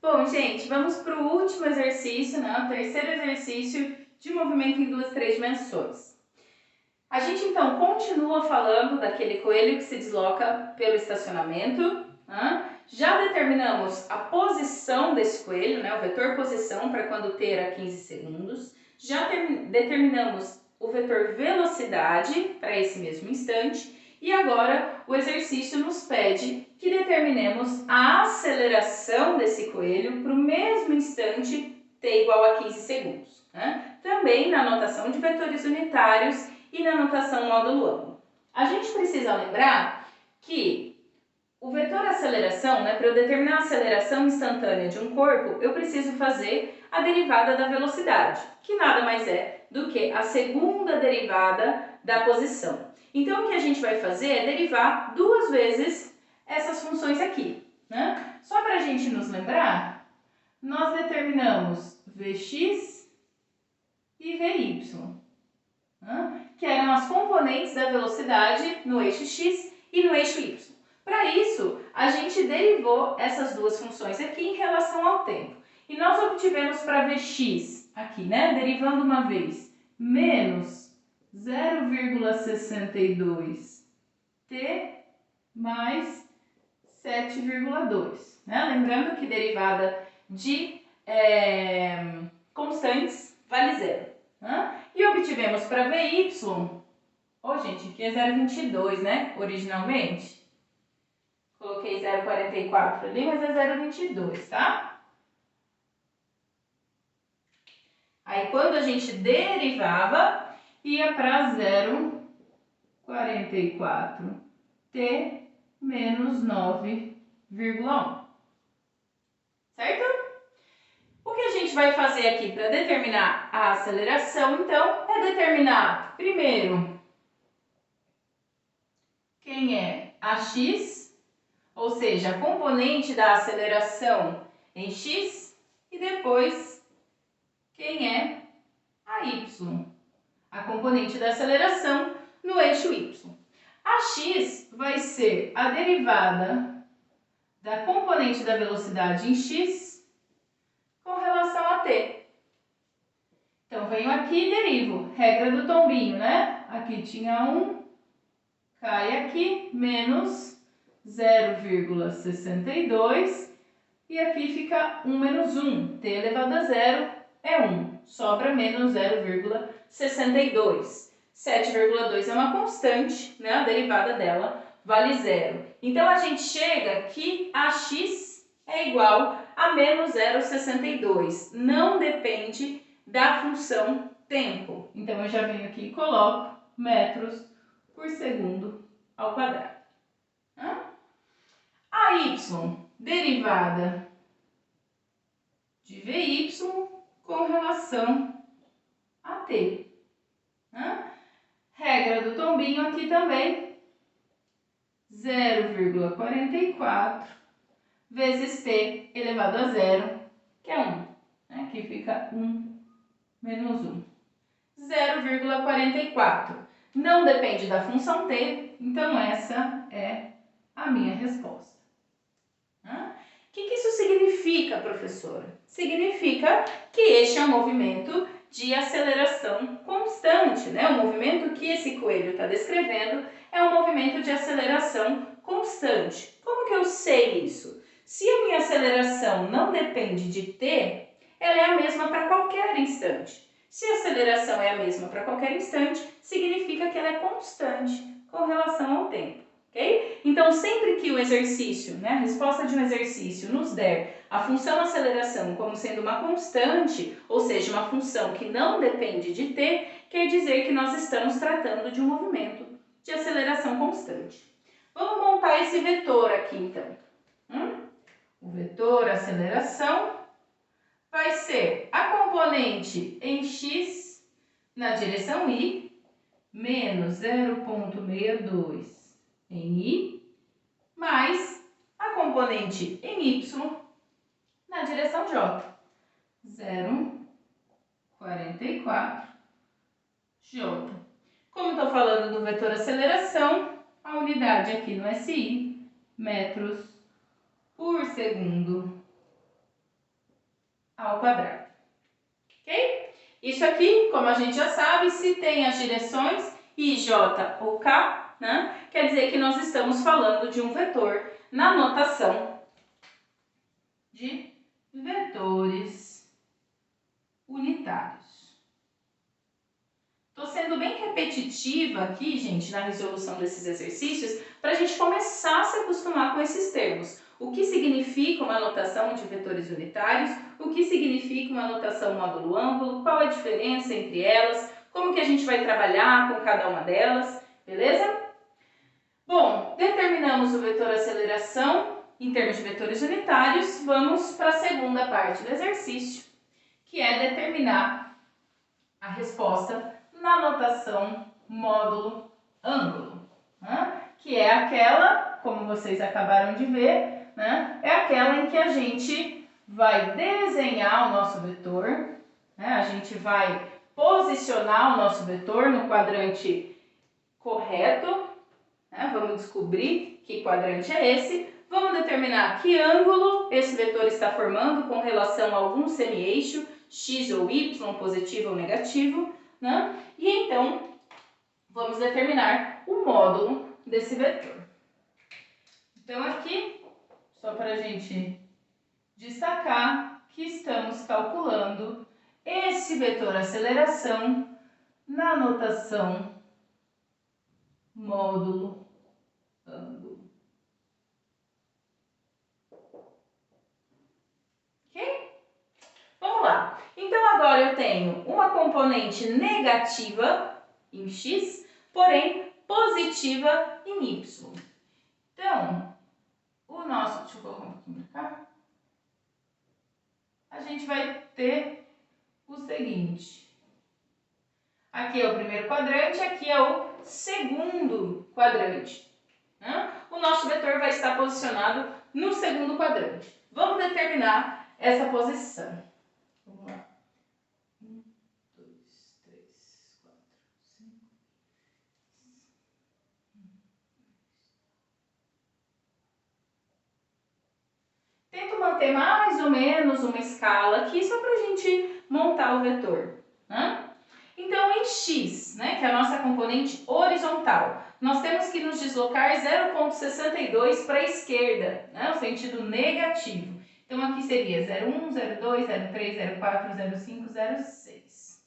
Bom, gente, vamos para o último exercício, né? O terceiro exercício de movimento em duas, três dimensões. A gente, então, continua falando daquele coelho que se desloca pelo estacionamento, né? Já determinamos a posição desse coelho, né? O vetor posição para quando ter a 15 segundos. Já determinamos o vetor velocidade para esse mesmo instante. E agora o exercício nos pede que determinemos a aceleração desse coelho para o mesmo instante t igual a 15 segundos. Né? Também na notação de vetores unitários e na notação módulo ângulo. A gente precisa lembrar que o vetor aceleração, né, para eu determinar a aceleração instantânea de um corpo, eu preciso fazer a derivada da velocidade, que nada mais é do que a segunda derivada da posição. Então, o que a gente vai fazer é derivar duas vezes essas funções aqui. Né? Só para a gente nos lembrar, nós determinamos Vx e Vy, que eram as componentes da velocidade no eixo x e no eixo y. Para isso, a gente derivou essas duas funções aqui em relação ao tempo. E nós obtivemos para Vx, aqui, né, derivando uma vez, menos 0,62t mais 7,2. Né? Lembrando que derivada de constantes vale zero. Né? E obtivemos para Vy, gente, aqui é 0,22, né, originalmente. Coloquei 0,44 ali, mas é 0,22, tá? Aí, quando a gente derivava, ia para 0,44t menos 9,1. Certo? O que a gente vai fazer aqui para determinar a aceleração, então, é determinar, primeiro, quem é a x, ou seja, a componente da aceleração em x, e depois quem é a y, a componente da aceleração no eixo y. A x vai ser a derivada da componente da velocidade em x com relação a t. Então, venho aqui e derivo. Regra do tombinho, né? Aqui tinha 1, cai aqui, menos 0,62. E aqui fica 1 menos 1. T elevado a 0 é 1. Sobra menos 0,62. 7,2 é uma constante, né? A derivada dela vale 0. Então, a gente chega que a x é igual a menos 0,62. Não depende da função tempo. Então, eu já venho aqui e coloco metros por segundo ao quadrado. A y, derivada de Vy com relação a t. Regra do tombinho aqui também, 0,44 vezes t elevado a 0, que é 1. Aqui fica 1 menos 1. 0,44. Não depende da função t, então essa é a minha resposta. O que isso significa, professora? Significa que este é um movimento de aceleração constante, né? O movimento que esse coelho está descrevendo é um movimento de aceleração constante. Como que eu sei isso? Se a minha aceleração não depende de t, ela é a mesma para qualquer instante. Se a aceleração é a mesma para qualquer instante, significa que ela é constante com relação ao tempo. Okay? Então, sempre que o exercício, né, a resposta de um exercício nos der a função aceleração como sendo uma constante, ou seja, uma função que não depende de t, quer dizer que nós estamos tratando de um movimento de aceleração constante. Vamos montar esse vetor aqui, então. O vetor aceleração vai ser a componente em x na direção y, menos 0,62 em y, mais a componente em y na direção j, 0,44 j. Como estou falando do vetor aceleração, a unidade aqui no SI, metros por segundo ao quadrado. Ok? Isso aqui, como a gente já sabe, se tem as direções I, J ou K, né, quer dizer que nós estamos falando de um vetor na notação de vetores unitários. Estou sendo bem repetitiva aqui, gente, na resolução desses exercícios, para a gente começar a se acostumar com esses termos. O que significa uma notação de vetores unitários, o que significa uma notação módulo ângulo, qual a diferença entre elas, como que a gente vai trabalhar com cada uma delas, beleza? Bom, determinamos o vetor aceleração em termos de vetores unitários, vamos para a segunda parte do exercício, que é determinar a resposta na notação módulo ângulo, né? Que é aquela, como vocês acabaram de ver, né? É aquela em que a gente vai desenhar o nosso vetor, né? A gente vai posicionar o nosso vetor no quadrante correto, né? Vamos descobrir que quadrante é esse, vamos determinar que ângulo esse vetor está formando com relação a algum semi-eixo, x ou y, positivo ou negativo, né? E então, vamos determinar o módulo desse vetor. Então, aqui, só para a gente destacar que estamos calculando esse vetor aceleração na notação módulo ângulo. Ok? Vamos lá. Então, agora eu tenho uma componente negativa em x, porém positiva em y. Então, o nosso... Deixa eu colocar um pouquinho pra cá. A gente vai ter o seguinte. Aqui é o primeiro quadrante, aqui é o segundo quadrante, né? O nosso vetor vai estar posicionado no segundo quadrante. Vamos determinar essa posição. Vamos lá. 1, 2, 3, 4, 5. Tento manter mais ou menos uma escala aqui, só para a gente montar o vetor, né? Então, em x, né, que é a nossa componente horizontal, nós temos que nos deslocar 0,62 para a esquerda, né, o sentido negativo. Então, aqui seria 0,1, 0,2, 0,3, 0,4, 0,5, 0,6.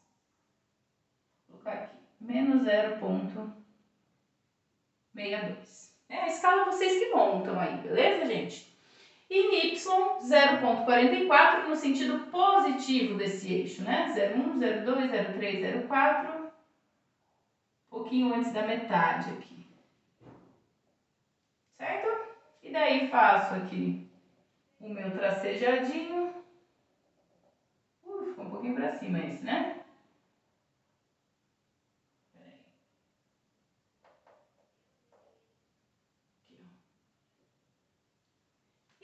Vou colocar aqui, menos 0,62. A escala vocês que montam aí, beleza, gente? E em y, 0,44 no sentido positivo desse eixo, né? 0,1, 0,2, 0,3, 0,4, um pouquinho antes da metade aqui. Certo? E daí faço aqui o meu tracejadinho. Ficou um pouquinho para cima esse, né?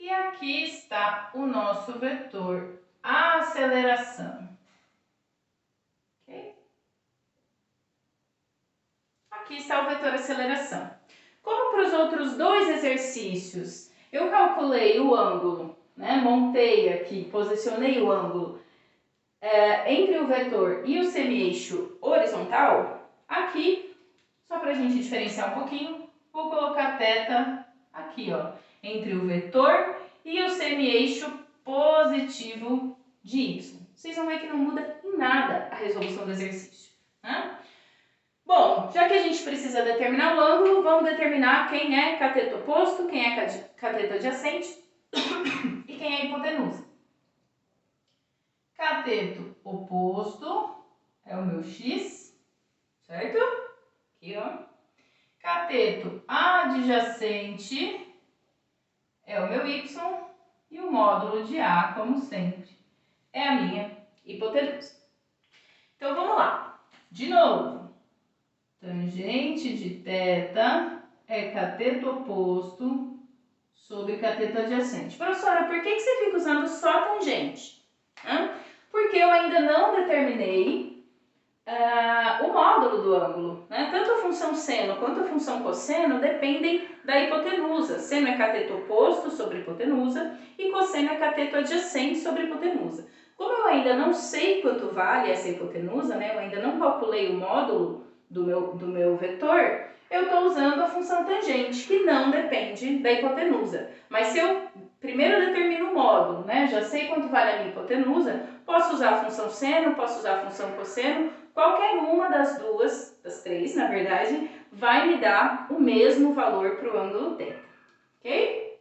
E aqui está o nosso vetor aceleração. Ok? Aqui está o vetor aceleração. Como para os outros dois exercícios, eu calculei o ângulo, né? Montei aqui, posicionei o ângulo entre o vetor e o semi-eixo horizontal, aqui, só para a gente diferenciar um pouquinho, vou colocar θ aqui, ó, entre o vetor e o semi-eixo positivo de y. Vocês vão ver que não muda em nada a resolução do exercício, né? Bom, já que a gente precisa determinar o ângulo, vamos determinar quem é cateto oposto, quem é cateto adjacente e quem é hipotenusa. Cateto oposto é o meu x, certo? Aqui, ó. Cateto adjacente é o meu y e o módulo de A, como sempre, é a minha hipotenusa. Então, vamos lá. De novo, tangente de θ é cateto oposto sobre cateto adjacente. Professora, por que você fica usando só tangente? Porque eu ainda não determinei o módulo do ângulo, né? Tanto a função seno quanto a função cosseno dependem da hipotenusa. Seno é cateto oposto sobre hipotenusa e cosseno é cateto adjacente sobre hipotenusa. Como eu ainda não sei quanto vale essa hipotenusa, né? Eu ainda não calculei o módulo do meu vetor, eu estou usando a função tangente, que não depende da hipotenusa. Mas se eu primeiro determino o módulo, né? Já sei quanto vale a minha hipotenusa, posso usar a função seno, posso usar a função cosseno, qualquer uma das duas, das três, na verdade, vai me dar o mesmo valor para o ângulo θ, ok?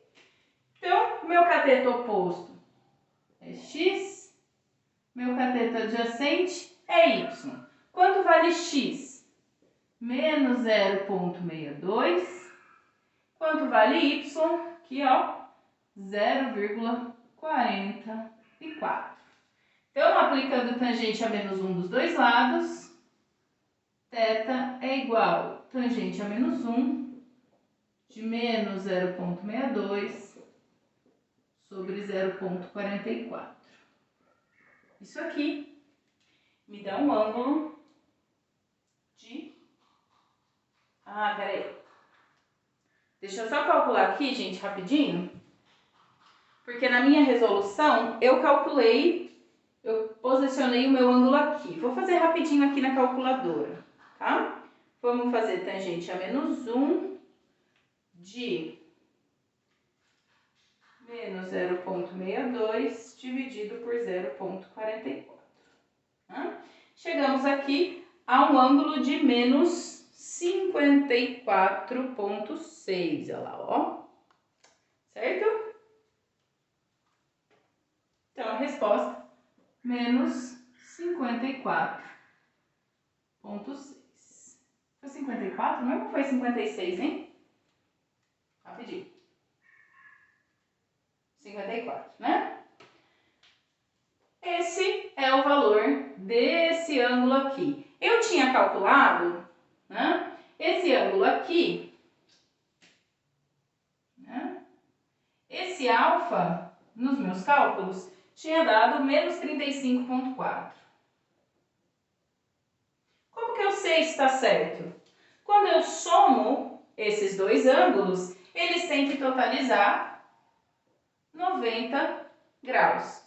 Então, meu cateto oposto é x, meu cateto adjacente é y. Quanto vale x? Menos 0,62. Quanto vale y? Aqui, ó, 0,44. Então, aplicando tangente a menos 1 dos dois lados, θ é igual a tangente a menos 1 de menos 0,62 sobre 0,44. Isso aqui me dá um ângulo de... peraí. Deixa eu só calcular aqui, gente, rapidinho. Porque na minha resolução, eu posicionei o meu ângulo aqui. Vou fazer rapidinho aqui na calculadora, tá? Vamos fazer tangente a menos 1 de menos 0,62 dividido por 0,44. Tá? Chegamos aqui a um ângulo de menos 54,6, olha lá, ó. Certo? Então, a resposta, menos 54,6. Foi 54 mesmo ou foi 56, hein? Rapidinho. 54, né? Esse é o valor desse ângulo aqui. Eu tinha calculado, né, esse ângulo aqui, né, esse alfa, nos meus cálculos, tinha dado menos 35,4. Como que eu sei se está certo? Quando eu somo esses dois ângulos, eles têm que totalizar 90 graus.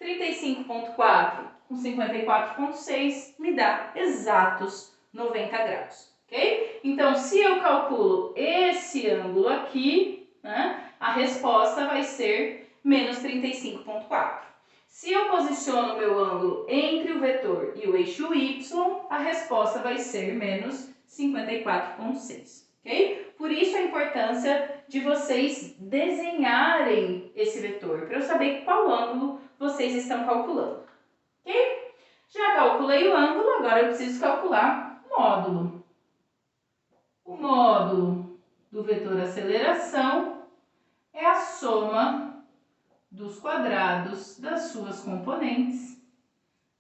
35,4 com 54,6 me dá exatos 90 graus, ok? Então, se eu calculo esse ângulo aqui, né, a resposta vai ser menos 35,4. Se eu posiciono o meu ângulo entre o vetor e o eixo y, a resposta vai ser menos 54,6, ok? Por isso a importância de vocês desenharem esse vetor, para eu saber qual ângulo vocês estão calculando, ok? Já calculei o ângulo, agora eu preciso calcular o módulo. O módulo do vetor aceleração é a soma dos quadrados das suas componentes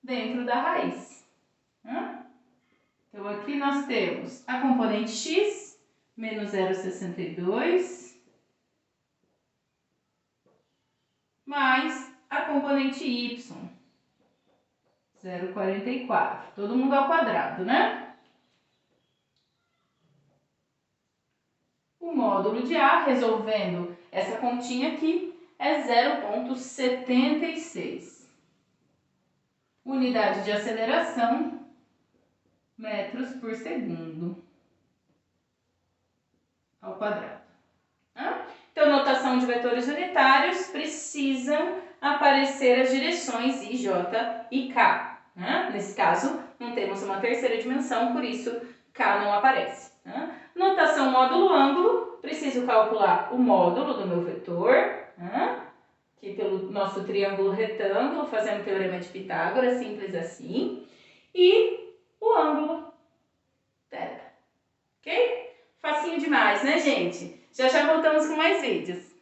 dentro da raiz. Então, aqui nós temos a componente x, menos 0,62, mais a componente y, 0,44. Todo mundo ao quadrado, né? O módulo de A, resolvendo essa continha aqui, é 0,76. Unidade de aceleração, metros por segundo ao quadrado. Então, notação de vetores unitários, precisam aparecer as direções I, J e K. Nesse caso, não temos uma terceira dimensão, por isso K não aparece. Notação módulo-ângulo, preciso calcular o módulo do meu vetor, que pelo nosso triângulo retângulo, fazendo o teorema de Pitágoras, simples assim, e o ângulo θ, ok? Facinho demais, né, gente? Já voltamos com mais vídeos.